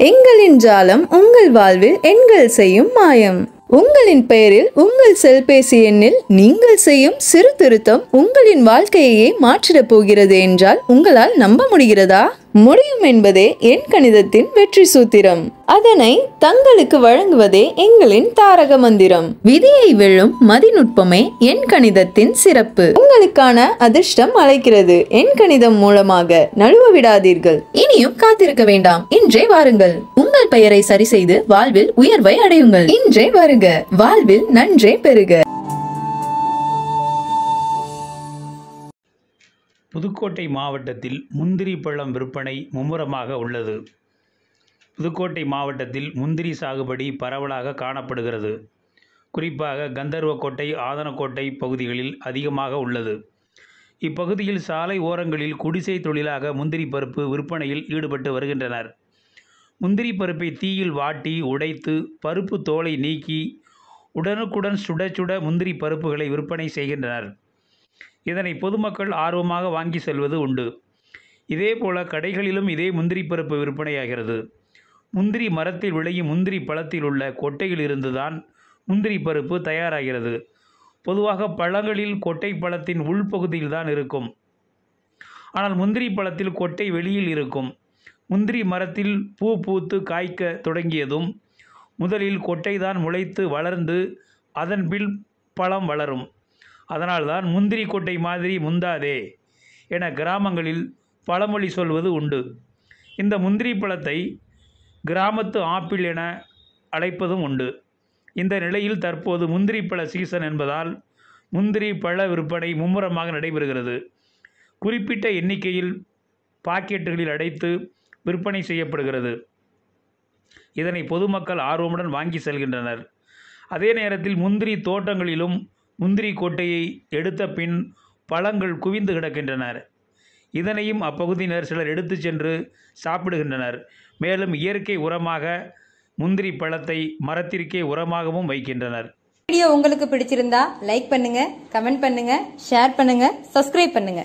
எங்களின் ஜாலம் உங்கள் வாழ்வில் எண்கள் செய்யும் மாயம். உங்களின் பெயரில் உங்கள் செல்பேசி எண்ணில் நீங்கள் செய்யும் சிறு திருத்தம் உங்களின் வாழ்க்கையே மாற்றிடப் போகிறது என்றால் உங்களால் நம்ப முடிகிறதா? முடியும் என்பதே எண் கணிதத்தின் வெற்றி சூத்திரம். அதனை தங்களுக்கு வழங்குவதே எங்களின் தாரக மந்திரம். விதியை வெல்லும் மதிநுட்பமே எண் கணிதத்தின் சிறப்பு. உங்களுக்கான அதிர்ஷ்டம் அழைக்கிறது. எண் கணிதம் மூலமாக நழுவ விடாதீர்கள். இனியும் காத்திருக்க வேண்டாம், இன்றே வாருங்கள். உங்கள் பெயரை சரி செய்து வாழ்வில் உயர்வை அடையுங்கள். இன்றே வருக, வாழ்வில் நன்றே பெறுக. புதுக்கோட்டை மாவட்டத்தில் முந்திரி பழம் விற்பனை மும்முரமாக உள்ளது. புதுக்கோட்டை மாவட்டத்தில் முந்திரி சாகுபடி பரவலாக காணப்படுகிறது. குறிப்பாக கந்தர்வக்கோட்டை, ஆதனக்கோட்டை பகுதிகளில் அதிகமாக உள்ளது. இப்பகுதியில் சாலை ஓரங்களில் குடிசை தொழிலாக முந்திரி பருப்பு விற்பனையில் ஈடுபட்டு வருகின்றனர். முந்திரி பருப்பை தீயில் வாட்டி உடைத்து பருப்பு தோலை நீக்கி உடனுக்குடன் சுட சுட முந்திரி பருப்புகளை விற்பனை செய்கின்றனர். இதனை பொதுமக்கள் ஆர்வமாக வாங்கி செல்வது உண்டு. இதேபோல கடைகளிலும் இதே முந்திரி பருப்பு விற்பனையாகிறது. முந்திரி மரத்தில் விளையும் முந்திரி பழத்தில் உள்ள கொட்டையில் இருந்துதான் முந்திரி பருப்பு தயாராகிறது. பொதுவாக பழங்களில் கொட்டை பழத்தின் உள்பகுதியில் தான் இருக்கும். ஆனால் முந்திரி பழத்தில் கொட்டை வெளியில் இருக்கும். முந்திரி மரத்தில் பூ பூத்து காய்க்க தொடங்கியதும் முதலில் கொட்டை தான் முளைத்து வளர்ந்து அதன் பின் பழம் வளரும். அதனால்தான் முந்திரி கொட்டை மாதிரி முந்தாதே என கிராமங்களில் பழமொழி சொல்வது உண்டு. இந்த முந்திரி பழத்தை கிராமத்து ஆப்பிள் என அழைப்பதும் உண்டு. இந்த நிலையில் தற்போது முந்திரி பழ சீசன் என்பதால் முந்திரி பழ விற்பனை மும்முரமாக நடைபெறுகிறது. குறிப்பிட்ட எண்ணிக்கையில் பாக்கெட்டுகளில் அடைத்து விற்பனை செய்யப்படுகிறது. இதனை பொதுமக்கள் ஆர்வமுடன் வாங்கி செல்கின்றனர். அதே நேரத்தில் முந்திரி தோட்டங்களிலும் முந்திரி கொட்டையை எடுத்த பின் பழங்கள் குவிந்து கிடக்கின்றன. இதனையும் அப்பகுதியினர் சிலர் எடுத்து சென்று சாப்பிடுகின்றனர். மேலும் இயற்கை உரமாக முந்திரி பழத்தை மரத்திற்கே உரமாகவும் வைக்கின்றனர். வீடியோ உங்களுக்கு பிடிச்சிருந்தா லைக் பண்ணுங்க, கமெண்ட் பண்ணுங்க, ஷேர் பண்ணுங்க, சப்ஸ்கிரைப் பண்ணுங்க.